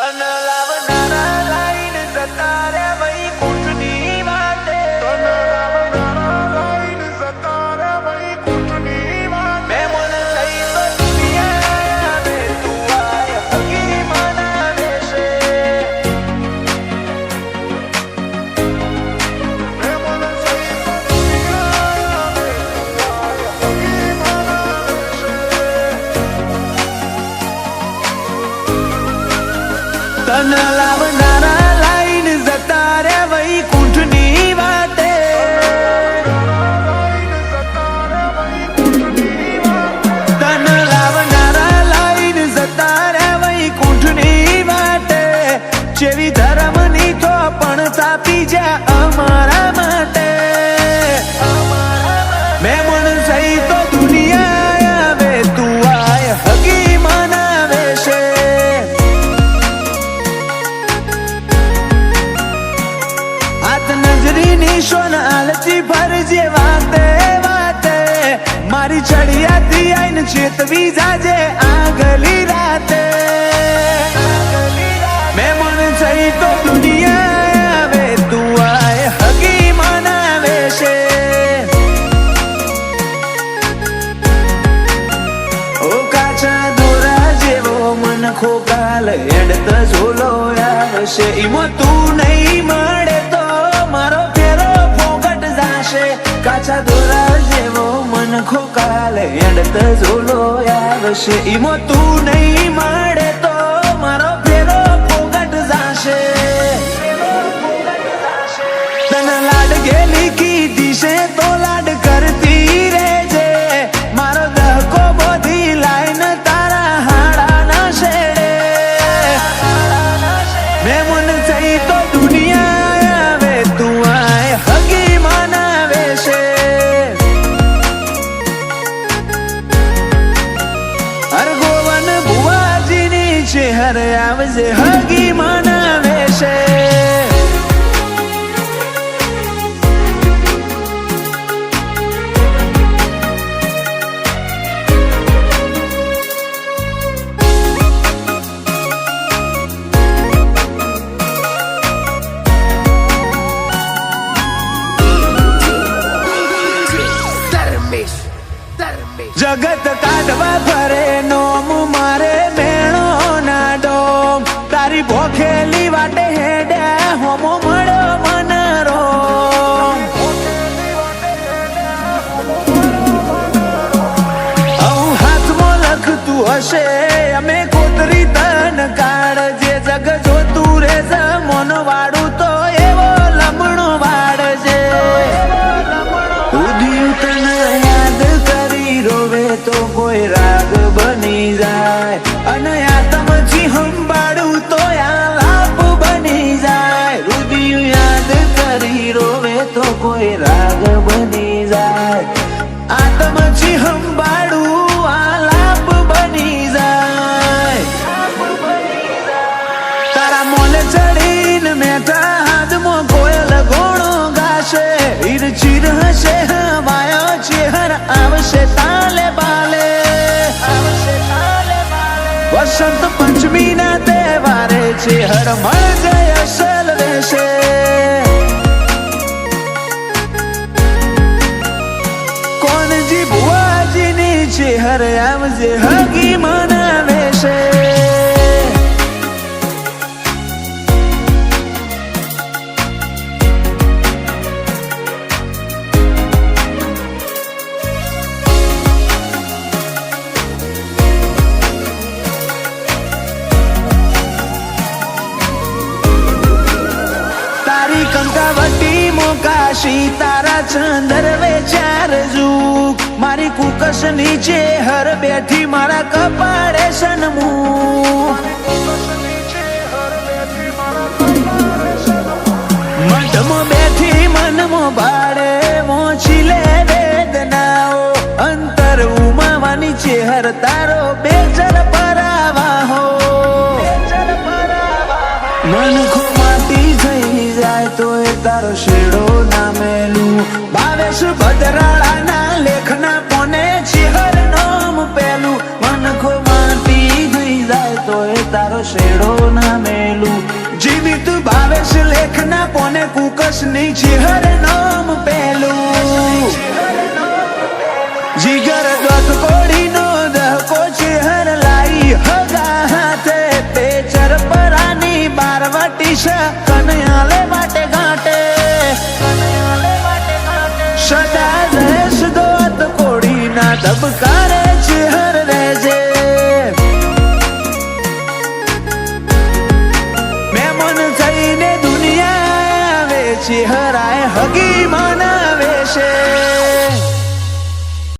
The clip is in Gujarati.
તન લાવનારા લાઈન જતા રે વૈકુંઠની વાતે તન લાવનારા લાઈન જતા રે વૈકુંઠની વાતે જેવી ધર્મની તો પણ તાપી જા અમારા માટે મેં મન સહી તો દુનિયા આવે તું આય હગી મનાવે છે નિશોન આલતી ફરજે વાતે વાતે મારી ચડિયાતી આઈને ચેતવી જાજે આગલી રાતે મેં મન થઈ તો દુનિયા આવે તું આય હગી મનાવે છે ઓ કાચા દોરા જેવો મન ખોકાલ એડત ઝોલો આવશે ઈમો તું નહીં મળે તો મારો કાચા દોરા જેવો મન ખોકાલે એડત ઝોલો આવશે ઈમો તું નહીં મળે તો મારો ફેરો ફોગટ જાશે તને લાડ ગેલી કીધી છે તો લાડ કરતી રહેજે મારો દહકો બોધી લાઈન તારા હાડા ના છેડે મેં મન થઈ તો દુનિયા આવે તું આય હગી મનાવે છે અરગોવન ભુવાજીની ચહેર આવજે હગી મનાવે છે જગત કાઢવા ફરે નોમ મારે મેણો ના ડોમ તારી ભોખેલી વાટે હેડે હોમો મળ્યો મનરો હાથમાં લખતું હશે અમે કોતરી તન કાઢજે જગ જોતું રે જમોન વાળું તો એવો લમણો વાળજે ઉધ્યું તને યાદ કરી રોવે તો કોઈ રાગ બની જાય અને આતમથી સંભાળું તો આ લાપ બની જાય રુદિયું યાદ કરી રોવે તો કોઈ રાગ બની જાય આતમથી સંભાળું આ લાપ બની જાય તારા મોલે ચડીને મેઠા હાથમાં કોયલ ગોણો ગાશે ઈર ચીર હશે હવાયો ચેહર આવશે તાલે બાલે વસંત પંચમી ના તહેવારે ચેહર મળજે અસલ રહેશે કોણજી ભુવાજીની ચેહર આવજે હગી મનાવે છે કંકાવટી મોકાશી તારા ચંદર વેચાર જુક મારી કુકસ નીચે હર બેઠી મારા કપાળે સન્મુખ મઢમાં બેઠી મનમાં ભાડે મોછી લે વેદનાઓ અંતર ઉમાવાની ચેહર તારો બેચર પરાવા હો મન ખો માટી થઈ જાય તો એ તારો શેડો નામેલું ભાવેશ ભદ્રાળાના લેખના પોને ચેહર નામ પેલું મન ખો માટી થઈ જાય તો ભાવે તારો શેડો ના મેલું જીવિત ભાવેશ લેખના કોને કુકસ ની છે હર નામ પેલું જીગર દોત કોડી નો દહકો છે હર લાઈ હગા હાથે પેચર પરાની બારવટી છે કનૈયાલે માટે ગાંટે સદા દેશ દોત કોડી ના ધબકારે છે હર રેજે મહેમાન થઈને દુનિયા આવે છે હરાય હગી મનાવે છે